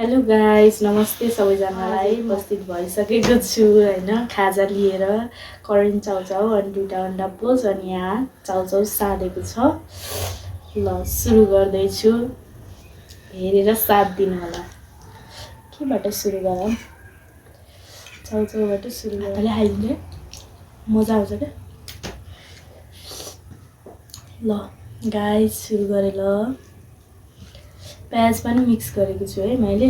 Hello guys, नमस्ते सबैजनालाई। उपस्थित भइसकेको छु हैन, खाजा लिएर करेन्ट चाउचाउ अनि 2टा अन्डा पोच अनि यहाँ चाउचाउ साधेको छ। ल सुरु गर्दैछु, हेरेर साथ दिनु होला। केबाट सुरु गरौँ? चाउचाउबाट सुरु गरौँ। हाल्दिए मजा आउँछ के? ल गाइस सुरु गरे ल। प्याज पनि मिक्स गरेको छु है मैले।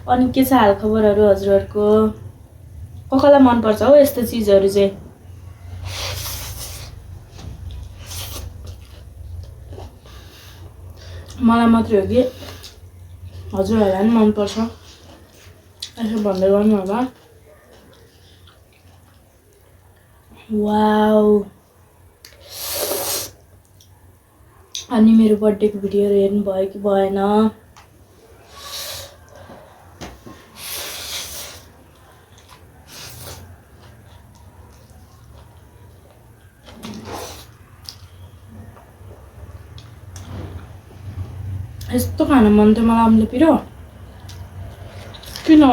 अनि के छ हाल खबरहरू हजुरहरूको? कसलाई मन पर्छ हो यस्तो चीजहरू चाहिँ? मलाई मात्रै हो कि हजुरहरूलाई पनि मन पर्छ? यसो भन्दै गर्नु होला। वाउ! अनि मेरो बर्थडेको भिडियोहरू हेर्नु भयो कि भएन? यस्तो खान मन थियो मलाई आम्ले पिरो। किन?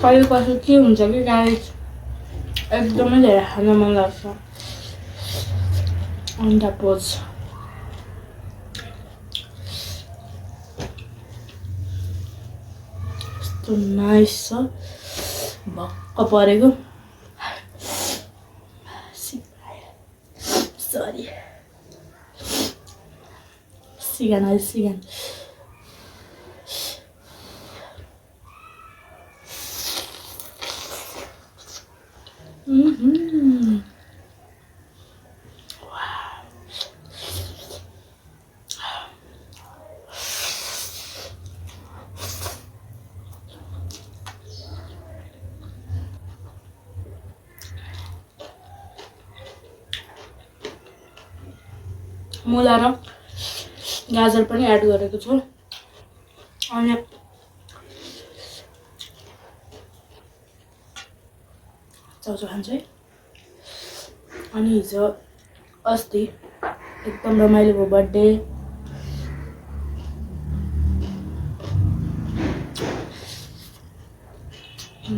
कहिले कसो के हुन्छ कि गाइस, एकदमै धेरै खान मन लाग्छ। अन्डा पोच यस्तो नाइस छ, भक्क परेको। सरी सिगान सिगान। मुला र गाजर पनि एड गरेको छु। अनि चाउचाउ खान्छु है। अनि हिजो अस्ति एकदम रमाइलो भयो बर्थडे।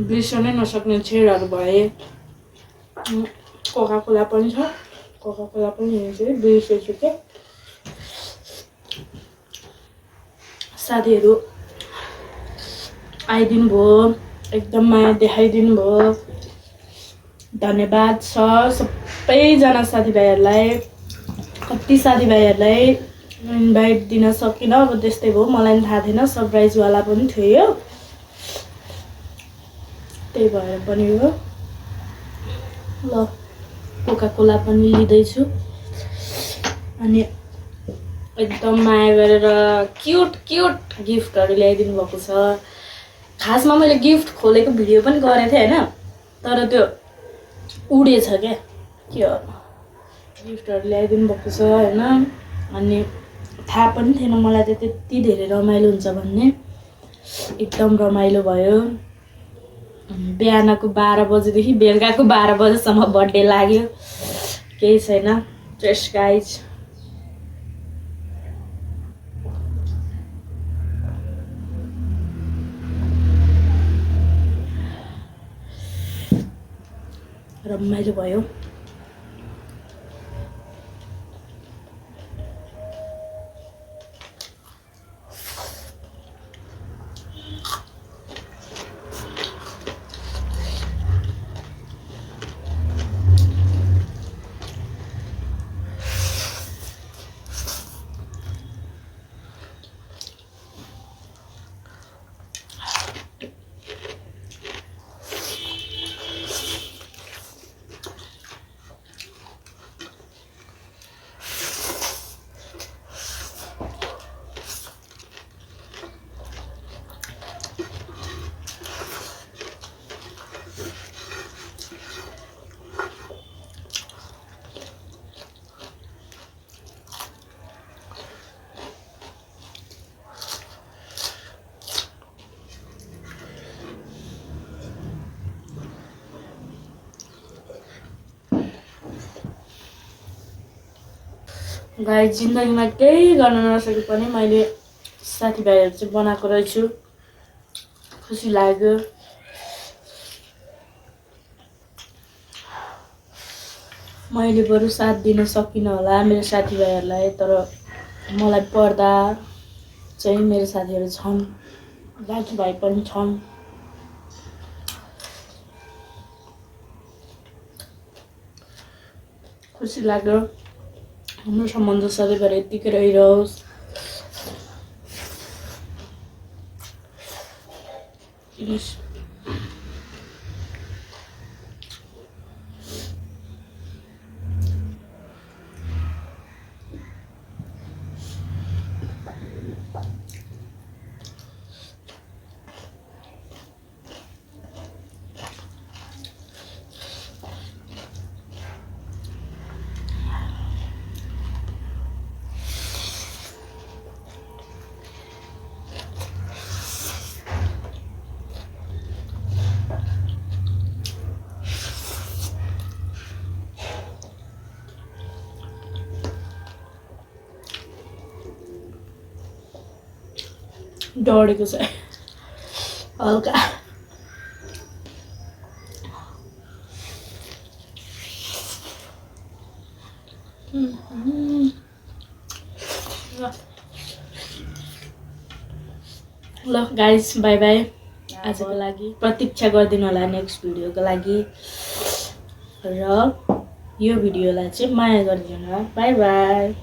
बिर्सनै नसक्ने छेडहरू भए। कोका कोला पनि छ, कोका कोला पनि हेर्छु बिर्सेछु के। साथीहरू आइदिनु भयो, एकदम माया देखाइदिनु भयो। धन्यवाद छ सबैजना साथीभाइहरूलाई। कति साथीभाइहरूलाई इन्भाइट दिन सकिनँ, अब त्यस्तै भयो। मलाई पनि थाहा थिएन, सरप्राइजवाला पनि थियो, त्यही भएर पनि हो। ल कोका कोला पनि लिँदैछु। अनि एकदम माया गरेर क्युट क्युट गिफ्टहरू ल्याइदिनु भएको छ। खासमा मैले गिफ्ट खोलेको भिडियो पनि गरेको थिएँ होइन, तर त्यो उडेछ क्या, के हो गिफ्टहरू ल्याइदिनु भएको छ होइन। अनि थाहा पनि थिएन मलाई त त्यति धेरै रमाइलो हुन्छ भन्ने। एकदम रमाइलो भयो। बिहानको 12 बजेदेखि बेलुकाको 12 बजेसम्म बर्थडे लाग्यो, केही छैन। ट्रेस गाइज रमाइलो भयो। गाई जिन्दगीमा केही गर्न नसके पनि मैले साथीभाइहरू चाहिँ बनाएको रहेछु, खुसी लाग्यो। मैले बरु साथ दिन सकिनँ होला मेरो साथीभाइहरूलाई, तर मलाई पर्दा चाहिँ मेरो साथीहरू छन्, दाजुभाइ पनि छन्। खुसी लाग्यो। हाम्रो सम्बन्ध सधैँभरि यत्तिकै रहिरहोस्। डढेको छ हल्का। ल गाइस, बाई बाई आजको लागि। प्रतीक्षा गरिदिनु होला नेक्स्ट भिडियोको लागि, र यो भिडियोलाई चाहिँ माया गरिदिनु होला। By by.